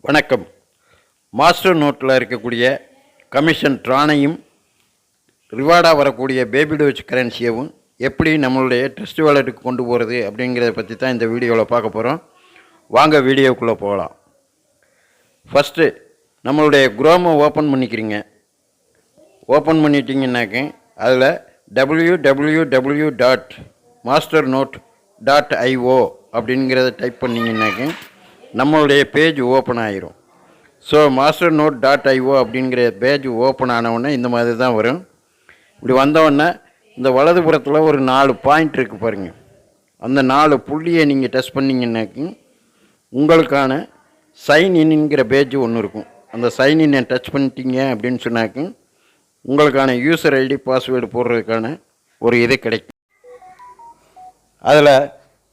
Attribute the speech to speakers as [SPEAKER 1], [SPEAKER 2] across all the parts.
[SPEAKER 1] வணக்கம். மாஸ்டர் நோட்டில் இருக்கக்கூடிய கமிஷன் ட்ரானையும் ரிவார்டாக வரக்கூடிய பேபி டோஜ் கரன்சியவும் எப்படி நம்மளுடைய ட்ரஸ்ட் வாலெட்டுக்கு கொண்டு போகிறது அப்படிங்கிறத பற்றி தான் இந்த வீடியோவில் பார்க்க போகிறோம். வாங்க வீடியோக்குள்ளே போகலாம். ஃபஸ்ட்டு நம்மளுடைய குரோமை ஓப்பன் பண்ணிக்கிறீங்க. ஓப்பன் பண்ணிட்டீங்கன்னாக்க அதில் www.masternote.io அப்படிங்கிறத டைப் பண்ணிங்கன்னாக்க நம்மளுடைய பேஜ் ஓப்பன் ஆகிரும். ஸோ masternote.io அப்படிங்கிற பேஜ் ஓப்பன் ஆனவுடனே இந்த மாதிரி தான் வரும். இப்படி வந்தவுடனே இந்த வலதுபுறத்தில் ஒரு 4 பாயிண்ட் இருக்குது பாருங்கள். அந்த 4 புள்ளியை நீங்கள் டச் பண்ணிங்கன்னாக்கி உங்களுக்கான சைன் இன்ங்கிற பேஜ் ஒன்று இருக்கும். அந்த சைன் இன்னை டச் பண்ணிட்டீங்க அப்படின்னு சொன்னாக்கி உங்களுக்கான யூசர் ஐடி பாஸ்வேர்டு போடுறதுக்கான ஒரு இது கிடைக்கும். அதில்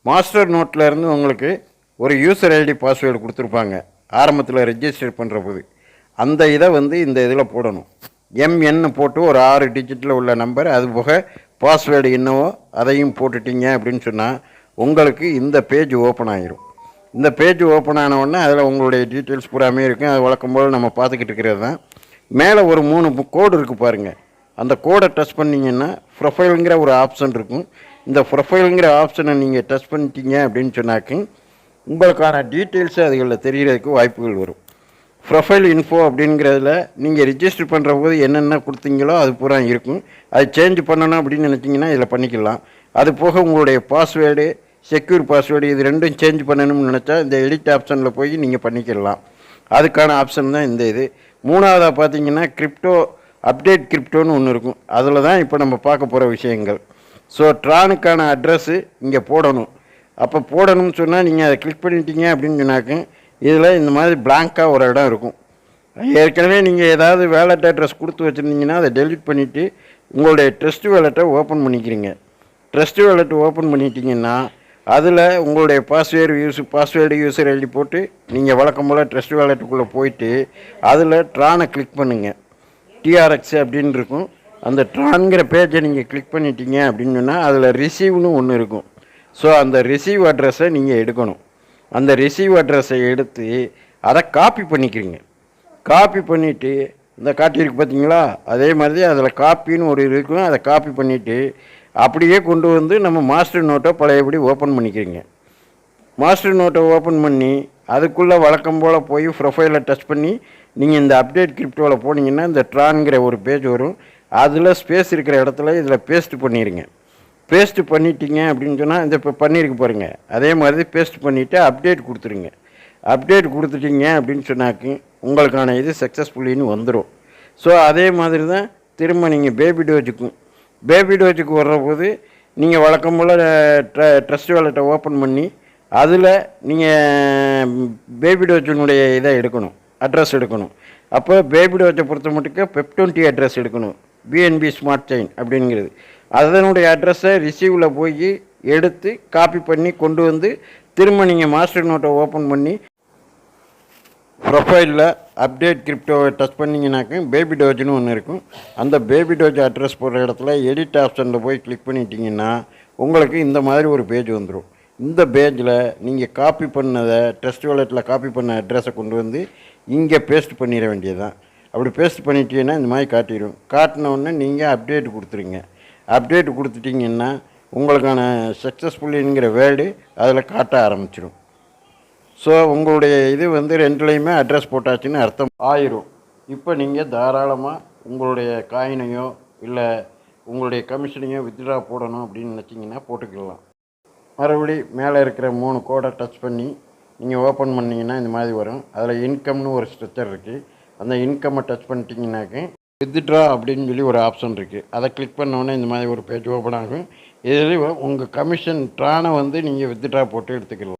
[SPEAKER 1] மாஸ்டர் நோட்டில் இருந்து உங்களுக்கு ஒரு யூசர் ஐடி பாஸ்வேர்டு கொடுத்துருப்பாங்க ஆரம்பத்தில் ரெஜிஸ்டர் பண்ணுற போது. அந்த இதை இந்த இதில் போடணும். எம்என்னு போட்டு ஒரு 6 டிஜிட்டில் உள்ள நம்பர், அது போக பாஸ்வேர்டு என்னவோ அதையும் போட்டுட்டீங்க அப்படின்னு சொன்னால் உங்களுக்கு இந்த பேஜ் ஓப்பன் ஆகிரும். இந்த பேஜ் ஓப்பன் ஆனவுடனே அதில் உங்களுடைய டீட்டெயில்ஸ் பூராமே இருக்கும். அது வழக்கம் போல் நம்ம பார்த்துக்கிட்டு இருக்கிறது தான். மேலே ஒரு 3 கோடு இருக்குது பாருங்கள். அந்த கோடை டச் பண்ணிங்கன்னா ப்ரொஃபைலுங்கிற ஒரு ஆப்ஷன் இருக்கும். இந்த ப்ரொஃபைலுங்கிற ஆப்ஷனை நீங்கள் டச் பண்ணிட்டீங்க அப்படின்னு சொன்னாக்கி உங்களுக்கான டீட்டெயில்ஸு அதுகளில் தெரிகிறதுக்கு வாய்ப்புகள் வரும். ப்ரொஃபைல் இன்ஃபோ அப்படிங்கிறதுல நீங்கள் ரிஜிஸ்டர் பண்ணுற போது என்னென்ன கொடுத்தீங்களோ அது பூரா இருக்கும். அது சேஞ்ச் பண்ணணும் அப்படின்னு நினச்சிங்கன்னா இதில் பண்ணிக்கலாம். அது போக உங்களுடைய பாஸ்வேர்டு, செக்யூர் பாஸ்வேர்டு, இது ரெண்டும் சேஞ்ச் பண்ணணும்னு நினச்சா இந்த எடிட் ஆப்ஷனில் போய் நீங்கள் பண்ணிக்கலாம். அதுக்கான ஆப்ஷன் தான் இந்த இது. மூணாவதாக பார்த்தீங்கன்னா கிரிப்டோ அப்டேட் கிரிப்டோன்னு ஒன்று இருக்கும். அதில் தான் இப்போ நம்ம பார்க்க போகிற விஷயங்கள். ஸோ ட்ரானுக்கான அட்ரஸ்ஸு இங்கே போடணும். அப்போ போடணும்னு சொன்னால் நீங்கள் அதை கிளிக் பண்ணிட்டீங்க அப்படின்னு சொன்னாக்க இதில் இந்த மாதிரி பிளாங்காக ஒரு இடம் இருக்கும். ஏற்கனவே நீங்கள் ஏதாவது வேலட் அட்ரஸ் கொடுத்து வச்சுருந்தீங்கன்னா அதை டெலிட் பண்ணிவிட்டு உங்களுடைய ட்ரஸ்ட் வேலெட்டை ஓப்பன் பண்ணிக்கிறீங்க. ட்ரஸ்ட் வேலெட் ஓப்பன் பண்ணிட்டீங்கன்னா அதில் உங்களுடைய பாஸ்வேர்டு யூசர் ஐடி போட்டு நீங்கள் வழக்கம் போல் ட்ரஸ்ட் வேலெட்டுக்குள்ளே போயிட்டு அதில் ட்ரானை கிளிக் பண்ணுங்கள். டிஆர்எக்ஸ் அப்படின்னு இருக்கும். அந்த ட்ரான்கிற பேஜை நீங்கள் கிளிக் பண்ணிட்டீங்க அப்படின்னு சொன்னால் அதில் ரிசீவ்னு ஒன்று இருக்கும். ஸோ அந்த ரிசீவ் அட்ரஸை நீங்கள் எடுக்கணும். அந்த ரிசீவ் அட்ரஸை எடுத்து அதை காப்பி பண்ணிக்கிறீங்க. காப்பி பண்ணிவிட்டு இந்த காட்டியிருக்கு பார்த்தீங்களா, அதே மாதிரி அதில் காப்பின்னு ஒரு இருக்கும். அதை காப்பி பண்ணிவிட்டு அப்படியே கொண்டு நம்ம மாஸ்டர் நோட்டை பழையபடி ஓப்பன் பண்ணிக்கிறீங்க. மாஸ்டர் நோட்டை ஓப்பன் பண்ணி அதுக்குள்ளே வழக்கம் போல் போய் ப்ரொஃபைலை டச் பண்ணி நீங்கள் இந்த அப்டேட் கிரிப்டோவில் போனீங்கன்னா இந்த ட்ரான்கிற ஒரு பேஜ் வரும். அதில் ஸ்பேஸ் இருக்கிற இடத்துல இதில் பேஸ்ட் பண்ணிடுங்க. பேஸ்ட்டு பண்ணிட்டீங்க அப்படின்னு சொன்னால் இந்த இப்போ பண்ணியிருக்கு பாருங்கள், அதே மாதிரி பேஸ்ட் பண்ணிவிட்டு அப்டேட் கொடுத்துருங்க. அப்டேட் கொடுத்துட்டீங்க அப்படின்னு சொன்னாக்கி உங்களுக்கான இது சக்ஸஸ்ஃபுல்லின்னு வந்துடும். ஸோ அதே மாதிரி தான் திரும்ப நீங்கள் பேபி டோஜுக்கு வர்றபோது நீங்கள் வழக்கம் போல் ட்ரஸ்ட் வாலெட்டை ஓப்பன் பண்ணி அதில் நீங்கள் பேபி டோஜினுடைய இதை எடுக்கணும், அட்ரஸ் எடுக்கணும். அப்போ பேபி டோஜை பொறுத்த மட்டுக்கு பெப்20 அட்ரஸ் எடுக்கணும். பிஎன்பி ஸ்மார்ட் செயின் அப்படிங்கிறது அதனுடைய அட்ரஸை ரிசீவில் போய் எடுத்து காப்பி பண்ணி கொண்டு திரும்ப நீங்கள் மாஸ்டர் நோட்டை ஓப்பன் பண்ணி ப்ரொஃபைலில் அப்டேட் கிரிப்டோவை டச் பண்ணிங்கனாக்க பேபி டோஜ்னு ஒன்று இருக்கும். அந்த பேபி டோஜ் அட்ரஸ் போடுற இடத்துல எடிட் ஆப்ஷனில் போய் கிளிக் பண்ணிட்டீங்கன்னா உங்களுக்கு இந்த மாதிரி ஒரு பேஜ் வந்துடும். இந்த பேஜில் நீங்கள் காப்பி பண்ணதை ட்ரஸ்ட் வாலெட்டில் காப்பி பண்ண அட்ரஸை கொண்டு இங்கே பேஸ்ட் பண்ணிட வேண்டியதுதான். அப்படி பேஸ்ட் பண்ணிட்டீங்கன்னா இந்த மாதிரி காட்டிடும். காட்டினவுடனே நீங்கள் அப்டேட் கொடுத்துருங்க. அப்டேட் கொடுத்துட்டிங்கன்னா உங்களுக்கான சக்ஸஸ்ஃபுல்லுங்கிற வேர்டு அதில் காட்ட ஆரம்பிச்சிடும். ஸோ உங்களுடைய இது ரெண்டுலேயுமே அட்ரஸ் போட்டாச்சுன்னு அர்த்தம் ஆயிரும். இப்போ நீங்கள் தாராளமாக உங்களுடைய காயினையோ இல்லை உங்களுடைய கமிஷனையோ வித்ட்ரா போடணும் அப்படின்னு நினச்சிங்கன்னா போட்டுக்கலாம். மறுபடி மேலே இருக்கிற 3 கோடை டச் பண்ணி நீங்கள் ஓப்பன் பண்ணிங்கன்னா இந்த மாதிரி வரும். அதில் இன்கம்னு ஒரு ஸ்ட்ரக்சர் இருக்குது. அந்த இன்கம்மை டச் பண்ணிட்டீங்கன்னாக்க வித்ட்ரா அப்படின்னு சொல்லி ஒரு ஆப்ஷன் இருக்குது. அதை கிளிக் பண்ணோன்னே இந்த மாதிரி ஒரு பேஜ் ஓப்பன் ஆகும். இதில் உங்கள் கமிஷன் ட்ரானை நீங்கள் வித்ட்ரா போட்டு எடுத்துக்கலாம்.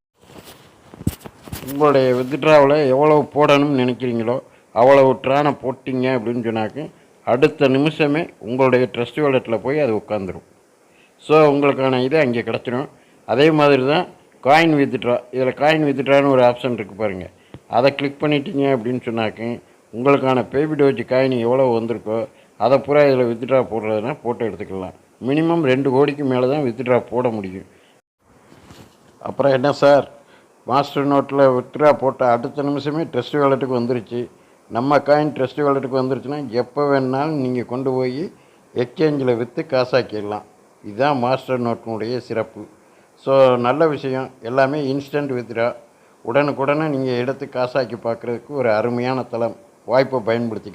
[SPEAKER 1] உங்களுடைய வித்ட்ராவில் எவ்வளவு போடணும்னு நினைக்கிறீங்களோ அவ்வளவு ட்ரானை போட்டிங்க அப்படின்னு சொன்னாக்க அடுத்த நிமிஷமே உங்களுடைய ட்ரஸ்ட் வாலெட்டில் போய் அது உட்காந்துரும். ஸோ உங்களுக்கான இது அங்கே கிடச்சிடும். அதே மாதிரி தான் காயின் வித்ட்ரா. இதில் காயின் வித்ட்ரான்னு ஒரு ஆப்ஷன் இருக்குது பாருங்கள். அதை கிளிக் பண்ணிட்டீங்க அப்படின்னு சொன்னாக்க உங்களுக்கான பேபி டோஜ் காயின் எவ்வளோ வந்திருக்கோ அதை பூரா இதில் வித்ட்ரா போடுறதுனா போட்டு எடுத்துக்கலாம். மினிமம் 2 கோடிக்கு மேலே தான் வித்ட்ரா போட முடியும். அப்புறம் என்ன சார் மாஸ்டர் நோட்டில் வித்ட்ரா போட்ட அடுத்த நிமிஷமே ட்ரஸ்ட் வாலெட்டுக்கு வந்துருச்சு. நம்ம காயின் ட்ரஸ்ட் வாலெட்டுக்கு வந்துருச்சுன்னா எப்போ வேணாலும் நீங்கள் கொண்டு போய் எக்ஸ்சேஞ்சில் விற்று காசாக்கிடலாம். இதுதான் மாஸ்டர் நோட்டினுடைய சிறப்பு. ஸோ நல்ல விஷயம். எல்லாமே இன்ஸ்டன்ட் வித்ட்ரா, உடனுக்குடனே நீங்கள் எடுத்து காசாக்கி பார்க்குறதுக்கு ஒரு அருமையான தளம். வாய்ப்பை பயன்படுத்திக்கிறேன்.